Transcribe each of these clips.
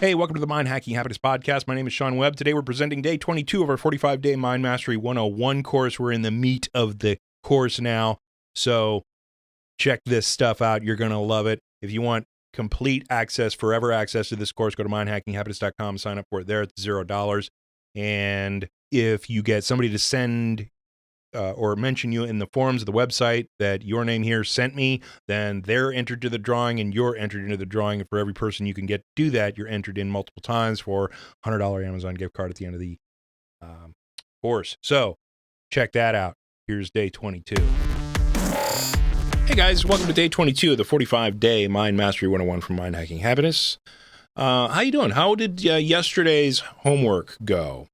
Hey, welcome to the Mind Hacking Happiness Podcast. My name is Sean Webb. Today we're presenting day 22 of our 45-day Mind Mastery 101 course. We're in the meat of the course now, so check this stuff out. You're going to love it. If you want complete access, forever access to this course, go to mindhackinghappiness.com, sign up for it there. It's $0. And if you get somebody to send or mention you in the forums of the website that your name here sent me, then they're entered to the drawing and you're entered into the drawing. And for every person you can get to do that, you're entered in multiple times for a $100 Amazon gift card at the end of the course. So check that out. Here's day 22. Hey guys, welcome to day 22 of the 45-day Mind Mastery 101 from Mind Hacking Happiness. How you doing? How did yesterday's homework go?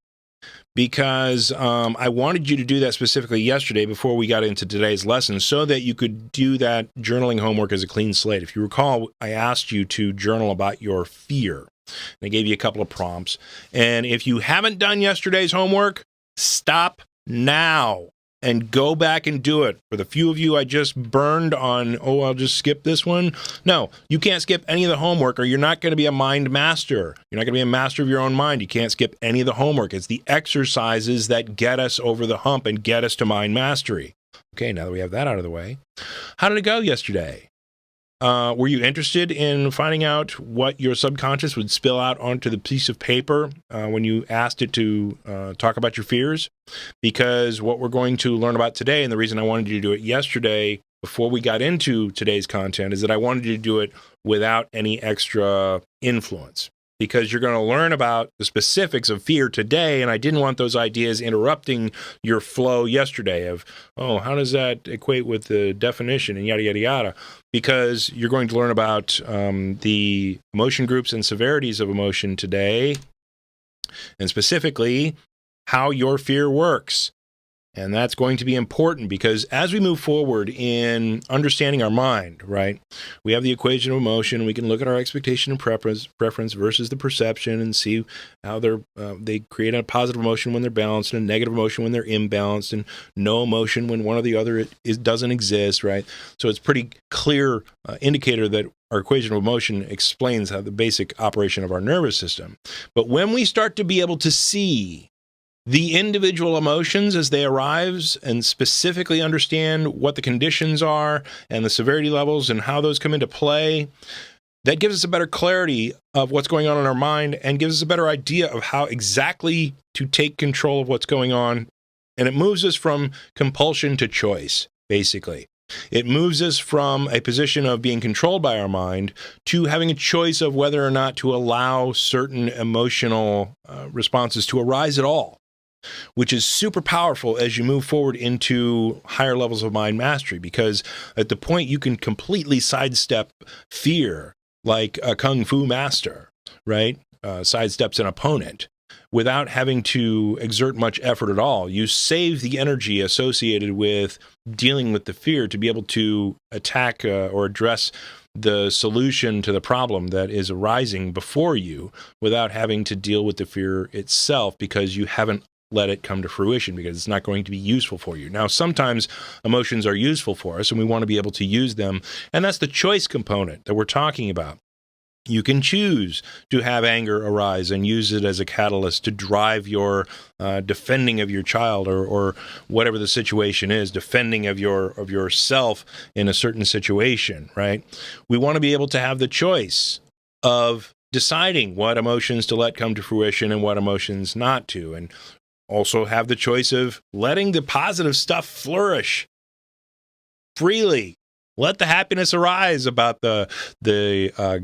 Because I wanted you to do that specifically yesterday before we got into today's lesson so that you could do that journaling homework as a clean slate. If you recall, I asked you to journal about your fear. And I gave you a couple of prompts. And if you haven't done yesterday's homework, stop now and go back and do it. For the few of you I just burned on, I'll just skip this one. No, you can't skip any of the homework or you're not going to be a mind master. You're not going to be a master of your own mind. You can't skip any of the homework. It's the exercises that get us over the hump and get us to mind mastery. Okay, now that we have that out of the way, how did it go yesterday? Were you interested in finding out what your subconscious would spill out onto the piece of paper when you asked it to talk about your fears? Because what we're going to learn about today, and the reason I wanted you to do it yesterday before we got into today's content, is that I wanted you to do it without any extra influence. Because you're going to learn about the specifics of fear today, and I didn't want those ideas interrupting your flow yesterday of, how does that equate with the definition and yada, yada, yada. Because you're going to learn about the emotion groups and severities of emotion today, and specifically how your fear works. And that's going to be important because as we move forward in understanding our mind, right, we have the equation of emotion. We can look at our expectation and preference versus the perception and see how they create a positive emotion when they're balanced and a negative emotion when they're imbalanced and no emotion when one or the other doesn't exist, right? So it's pretty clear indicator that our equation of emotion explains how the basic operation of our nervous system. But when we start to be able to see the individual emotions as they arise and specifically understand what the conditions are and the severity levels and how those come into play, that gives us a better clarity of what's going on in our mind and gives us a better idea of how exactly to take control of what's going on. And it moves us from compulsion to choice, basically. It moves us from a position of being controlled by our mind to having a choice of whether or not to allow certain emotional responses to arise at all, which is super powerful as you move forward into higher levels of mind mastery, because at the point you can completely sidestep fear like a kung fu master, right? Sidesteps an opponent without having to exert much effort at all. You save the energy associated with dealing with the fear to be able to attack or address the solution to the problem that is arising before you without having to deal with the fear itself, because you haven't let it come to fruition, because it's not going to be useful for you. Now, sometimes emotions are useful for us and we want to be able to use them. And that's the choice component that we're talking about. You can choose to have anger arise and use it as a catalyst to drive your defending of your child or whatever the situation is, defending of yourself in a certain situation, right? We want to be able to have the choice of deciding what emotions to let come to fruition and what emotions not to, and also have the choice of letting the positive stuff flourish freely. Let the happiness arise about the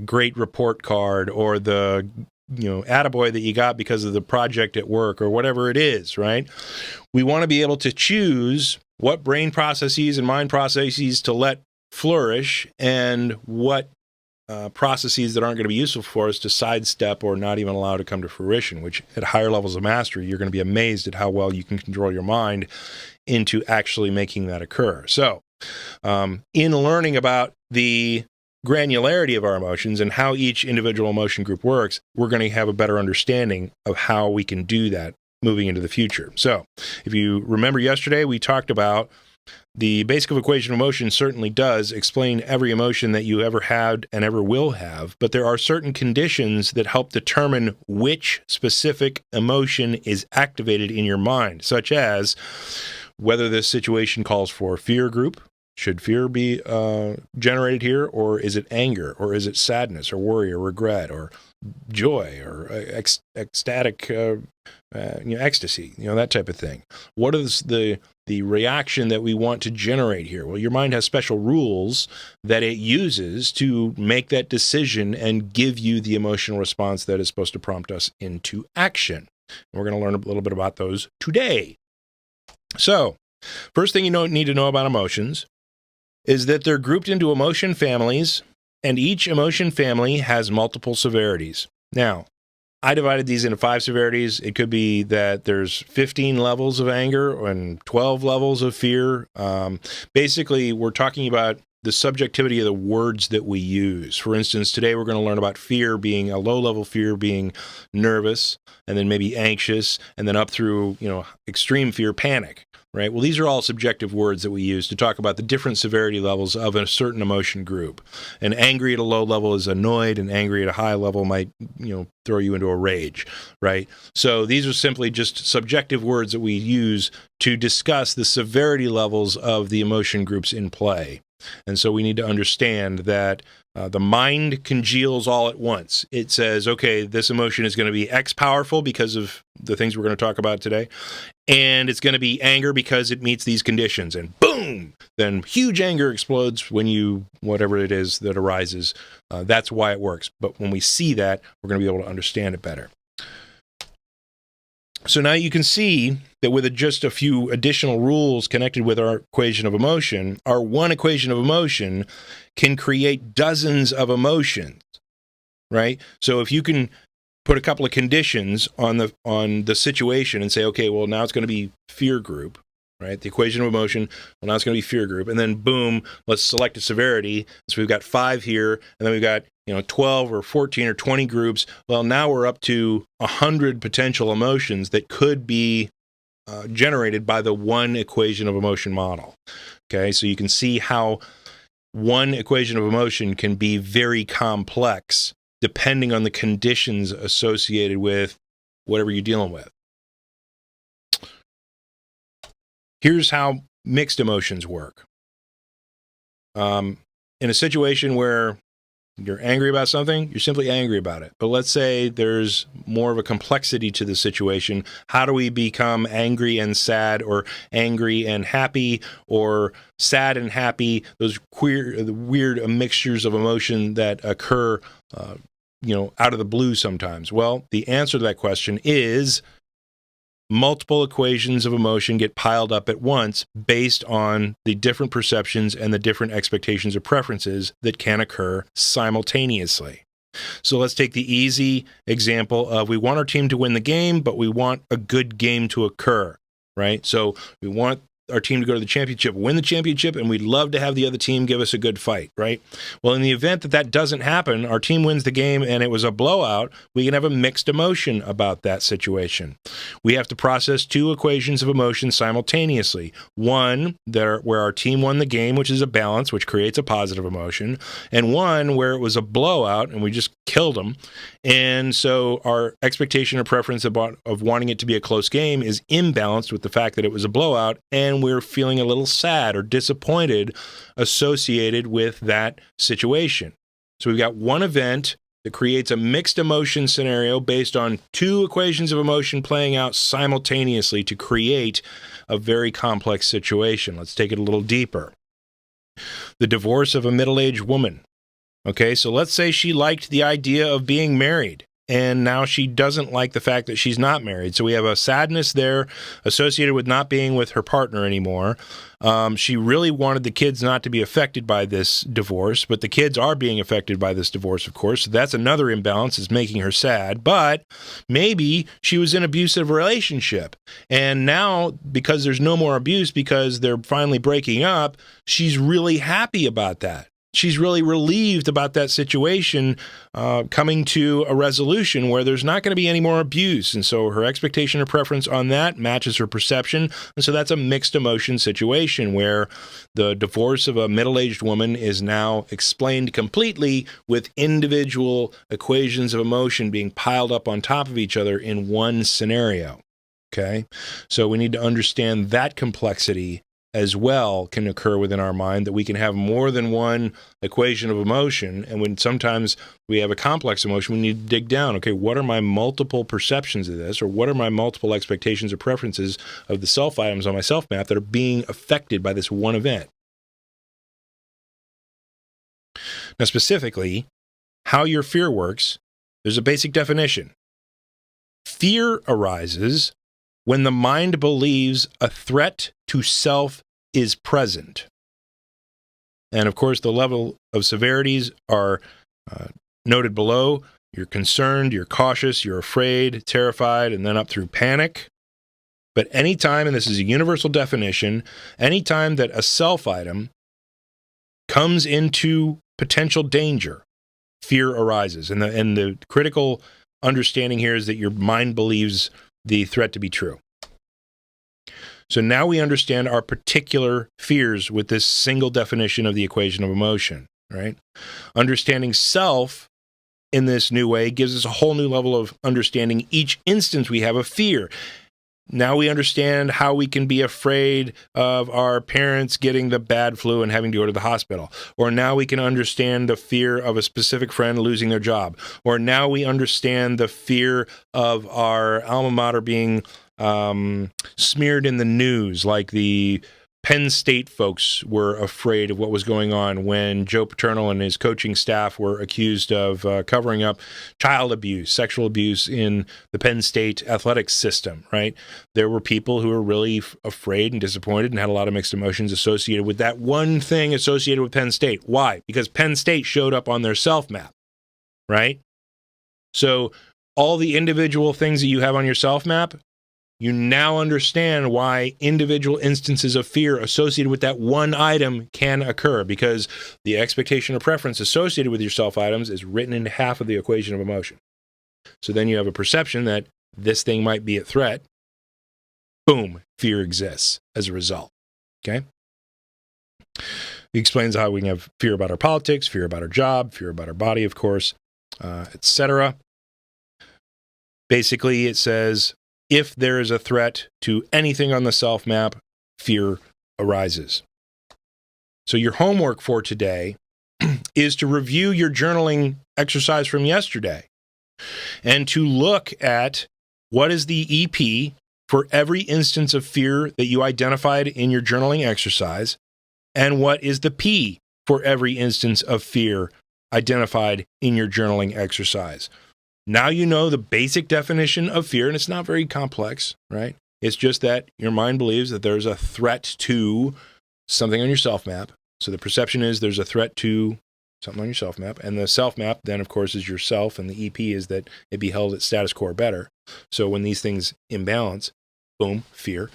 great report card or the attaboy that you got because of the project at work or whatever it is, right? We want to be able to choose what brain processes and mind processes to let flourish and what processes that aren't going to be useful for us to sidestep or not even allow to come to fruition, which at higher levels of mastery, you're going to be amazed at how well you can control your mind into actually making that occur. So, in learning about the granularity of our emotions and how each individual emotion group works, we're going to have a better understanding of how we can do that moving into the future. So, if you remember yesterday, we talked about The basic equation of emotion certainly does explain every emotion that you ever had and ever will have, but there are certain conditions that help determine which specific emotion is activated in your mind, such as whether this situation calls for fear group. Should fear be generated here, or is it anger, or is it sadness, or worry, or regret, or joy, or ecstatic, ecstasy, that type of thing? What is the reaction that we want to generate here? Well, your mind has special rules that it uses to make that decision and give you the emotional response that is supposed to prompt us into action. And we're going to learn a little bit about those today. So, first thing you need to know about emotions is that they're grouped into emotion families, and each emotion family has multiple severities. Now, I divided these into 5 severities. It could be that there's 15 levels of anger and 12 levels of fear. Basically, we're talking about the subjectivity of the words that we use. For instance, today we're going to learn about fear being a low-level fear being nervous, and then maybe anxious, and then up through, extreme fear, panic. Right? Well, these are all subjective words that we use to talk about the different severity levels of a certain emotion group. And angry at a low level is annoyed, and angry at a high level might, throw you into a rage, right? So these are simply just subjective words that we use to discuss the severity levels of the emotion groups in play. And so we need to understand that the mind congeals all at once. It says, okay, this emotion is going to be X powerful because of the things we're going to talk about today. And it's going to be anger because it meets these conditions. And boom, then huge anger explodes when whatever it is that arises. That's why it works. But when we see that, we're going to be able to understand it better. So now you can see that with just a few additional rules connected with our equation of emotion, our one equation of emotion can create dozens of emotions, right? So if you can put a couple of conditions on the situation and say, okay, well, now it's going to be fear group, right? The equation of emotion, well, now it's going to be fear group. And then boom, let's select a severity. So we've got 5 here, and then we've got 12 or 14 or 20 groups. Well, now we're up to 100 potential emotions that could be generated by the one equation of emotion model. Okay, so you can see how one equation of emotion can be very complex depending on the conditions associated with whatever you're dealing with. Here's how mixed emotions work. In a situation where you're angry about something, you're simply angry about it. But let's say there's more of a complexity to the situation. How do we become angry and sad, or angry and happy, or sad and happy? Those weird mixtures of emotion that occur, out of the blue sometimes. Well, the answer to that question is multiple equations of emotion get piled up at once based on the different perceptions and the different expectations or preferences that can occur simultaneously. So let's take the easy example of we want our team to win the game, but we want a good game to occur, right? So we want our team to go to the championship, win the championship, and we'd love to have the other team give us a good fight, right? Well, in the event that doesn't happen, our team wins the game and it was a blowout, we can have a mixed emotion about that situation. We have to process 2 equations of emotion simultaneously. One where our team won the game, which is a balance, which creates a positive emotion, and one where it was a blowout and we just killed them. And so our expectation or preference of wanting it to be a close game is imbalanced with the fact that it was a blowout, and we're feeling a little sad or disappointed associated with that situation. So we've got one event that creates a mixed emotion scenario based on 2 equations of emotion playing out simultaneously to create a very complex situation. Let's take it a little deeper. The divorce of a middle-aged woman. Okay, so let's say she liked the idea of being married, and now she doesn't like the fact that she's not married. So we have a sadness there associated with not being with her partner anymore. She really wanted the kids not to be affected by this divorce, but the kids are being affected by this divorce, of course. So that's another imbalance, is making her sad. But maybe she was in an abusive relationship, and now, because there's no more abuse, because they're finally breaking up, she's really happy about that. she's really relieved about that situation coming to a resolution where there's not going to be any more abuse. And so her expectation or preference on that matches her perception. And so that's a mixed emotion situation where the divorce of a middle-aged woman is now explained completely with individual equations of emotion being piled up on top of each other in one scenario. Okay? So we need to understand that complexity as well can occur within our mind, that we can have more than one equation of emotion. And when sometimes we have a complex emotion, we need to dig down. Okay, what are my multiple perceptions of this? Or what are my multiple expectations or preferences of the self items on my self map that are being affected by this one event? Now, specifically, how your fear works, there's a basic definition. Fear arises when the mind believes a threat to self is present. And of course, the level of severities are noted below. You're concerned, you're cautious, you're afraid, terrified, and then up through panic. But anytime, and this is a universal definition, anytime that a self item comes into potential danger, fear arises. And the critical understanding here is that your mind believes the threat to be true. So now we understand our particular fears with this single definition of the equation of emotion, right? Understanding self in this new way gives us a whole new level of understanding each instance we have of fear. Now we understand how we can be afraid of our parents getting the bad flu and having to go to the hospital. Or now we can understand the fear of a specific friend losing their job. Or now we understand the fear of our alma mater being smeared in the news, like the Penn State folks were afraid of what was going on when Joe Paterno and his coaching staff were accused of covering up child abuse, sexual abuse in the Penn State athletics system, right? There were people who were really afraid and disappointed and had a lot of mixed emotions associated with that one thing associated with Penn State. Why? Because Penn State showed up on their self map, right? So all the individual things that you have on your self map, you now understand why individual instances of fear associated with that one item can occur, because the expectation or preference associated with your self items is written into half of the equation of emotion. So then you have a perception that this thing might be a threat. Boom, fear exists as a result. Okay? He explains how we can have fear about our politics, fear about our job, fear about our body, of course, etc. Basically, it says, if there is a threat to anything on the self map, fear arises. So your homework for today is to review your journaling exercise from yesterday and to look at what is the EP for every instance of fear that you identified in your journaling exercise, and what is the P for every instance of fear identified in your journaling exercise. Now you know the basic definition of fear, and it's not very complex, right? It's just that your mind believes that there's a threat to something on your self map. So the perception is there's a threat to something on your self map, and the self map then, of course, is yourself, and the EP is that it be held at status quo or better. So when these things imbalance, boom, fear.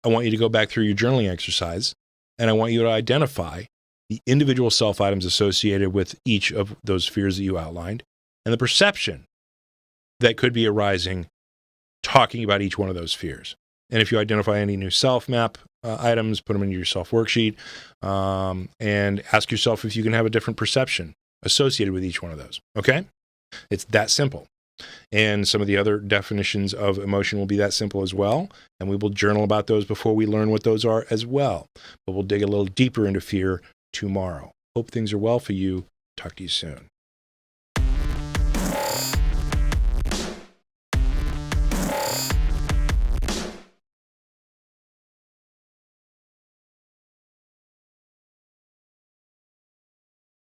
I want you to go back through your journaling exercise, and I want you to identify the individual self items associated with each of those fears that you outlined, and the perception that could be arising talking about each one of those fears. And if you identify any new self map items, put them into your self worksheet, and ask yourself if you can have a different perception associated with each one of those. Okay? It's that simple. And some of the other definitions of emotion will be that simple as well. And we will journal about those before we learn what those are as well. But we'll dig a little deeper into fear tomorrow. Hope things are well for you. Talk to you soon.